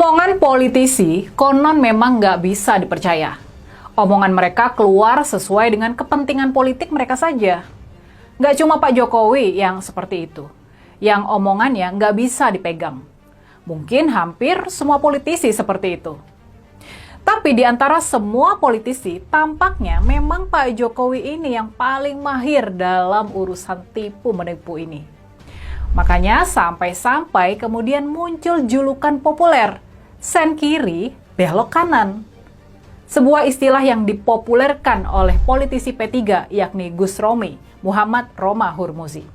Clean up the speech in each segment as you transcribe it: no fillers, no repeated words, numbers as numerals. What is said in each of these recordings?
Omongan politisi konon memang nggak bisa dipercaya. Omongan mereka keluar sesuai dengan kepentingan politik mereka saja. Nggak cuma Pak Jokowi yang seperti itu, yang omongannya nggak bisa dipegang. Mungkin hampir semua politisi seperti itu. Tapi di antara semua politisi, tampaknya memang Pak Jokowi ini yang paling mahir dalam urusan tipu-menipu ini. Makanya sampai-sampai kemudian muncul julukan populer, sen kiri, belok kanan. Sebuah istilah yang dipopulerkan oleh politisi P3 yakni Gus Romi, Muhammad Roma Hurmuzi.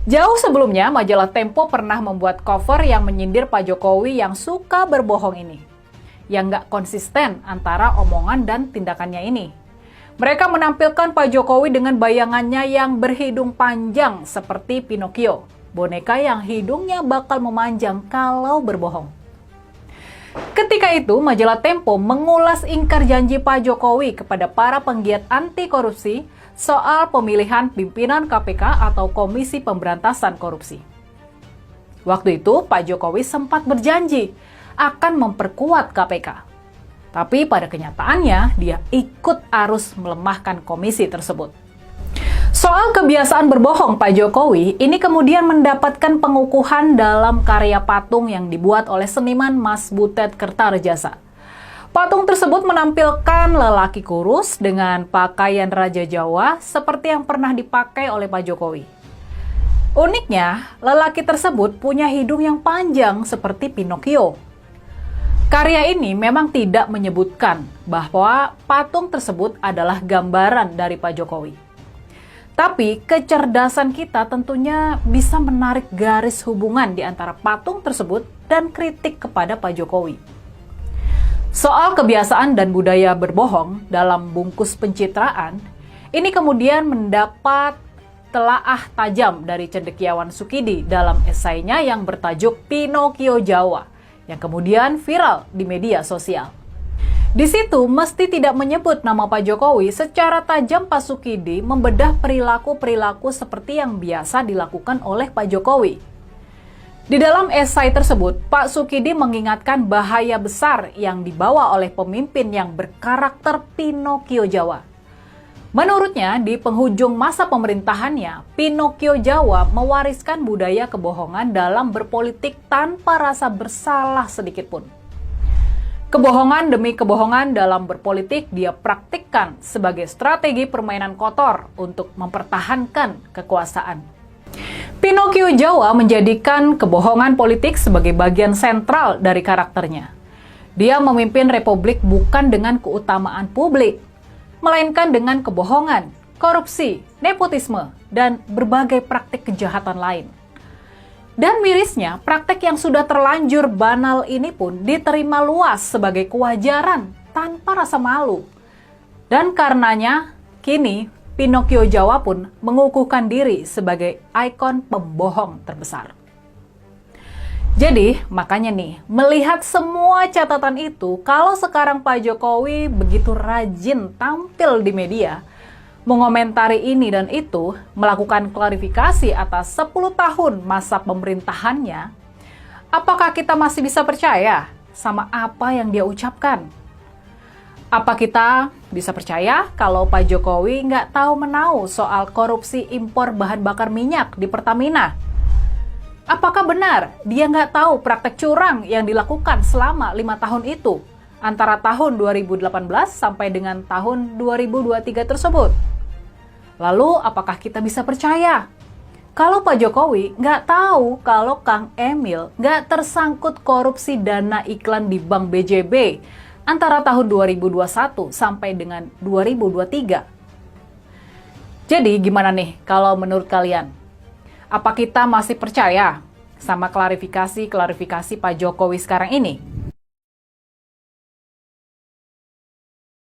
Jauh sebelumnya, majalah Tempo pernah membuat cover yang menyindir Pak Jokowi yang suka berbohong ini, yang nggak konsisten antara omongan dan tindakannya ini. Mereka menampilkan Pak Jokowi dengan bayangannya yang berhidung panjang seperti Pinocchio, boneka yang hidungnya bakal memanjang kalau berbohong. Ketika itu, majalah Tempo mengulas ingkar janji Pak Jokowi kepada para penggiat anti korupsi soal pemilihan pimpinan KPK atau Komisi Pemberantasan Korupsi. Waktu itu, Pak Jokowi sempat berjanji akan memperkuat KPK. Tapi pada kenyataannya, dia ikut arus melemahkan komisi tersebut. Soal kebiasaan berbohong Pak Jokowi, ini kemudian mendapatkan pengukuhan dalam karya patung yang dibuat oleh seniman Mas Butet Kertarejasa. Patung tersebut menampilkan lelaki kurus dengan pakaian Raja Jawa seperti yang pernah dipakai oleh Pak Jokowi. Uniknya, lelaki tersebut punya hidung yang panjang seperti Pinocchio. Karya ini memang tidak menyebutkan bahwa patung tersebut adalah gambaran dari Pak Jokowi. Tapi kecerdasan kita tentunya bisa menarik garis hubungan di antara patung tersebut dan kritik kepada Pak Jokowi. Soal kebiasaan dan budaya berbohong dalam bungkus pencitraan, ini kemudian mendapat telaah tajam dari cendekiawan Sukidi dalam esainya yang bertajuk Pinocchio Jawa, yang kemudian viral di media sosial. Di situ mesti tidak menyebut nama Pak Jokowi, secara tajam Pak Sukidi membedah perilaku-perilaku seperti yang biasa dilakukan oleh Pak Jokowi. Di dalam esai tersebut, Pak Sukidi mengingatkan bahaya besar yang dibawa oleh pemimpin yang berkarakter Pinocchio Jawa. Menurutnya, di penghujung masa pemerintahannya, Pinocchio Jawa mewariskan budaya kebohongan dalam berpolitik tanpa rasa bersalah sedikitpun. Kebohongan demi kebohongan dalam berpolitik dia praktikkan sebagai strategi permainan kotor untuk mempertahankan kekuasaan. Pinocchio Jawa menjadikan kebohongan politik sebagai bagian sentral dari karakternya. Dia memimpin republik bukan dengan keutamaan publik, melainkan dengan kebohongan, korupsi, nepotisme, dan berbagai praktik kejahatan lain. Dan mirisnya, praktik yang sudah terlanjur banal ini pun diterima luas sebagai kewajaran tanpa rasa malu. Dan karenanya, kini Pinocchio Jawa pun mengukuhkan diri sebagai ikon pembohong terbesar. Jadi, makanya nih, melihat semua catatan itu, kalau sekarang Pak Jokowi begitu rajin tampil di media, mengomentari ini dan itu, melakukan klarifikasi atas 10 tahun masa pemerintahannya, apakah kita masih bisa percaya sama apa yang dia ucapkan? Apa kita bisa percaya kalau Pak Jokowi nggak tahu menau soal korupsi impor bahan bakar minyak di Pertamina? Apakah benar dia nggak tahu praktek curang yang dilakukan selama 5 tahun itu, antara tahun 2018 sampai dengan tahun 2023 tersebut? Lalu apakah kita bisa percaya kalau Pak Jokowi nggak tahu kalau Kang Emil nggak tersangkut korupsi dana iklan di Bank BJB antara tahun 2021 sampai dengan 2023? Jadi gimana nih kalau menurut kalian? Apa kita masih percaya sama klarifikasi Pak Jokowi sekarang ini?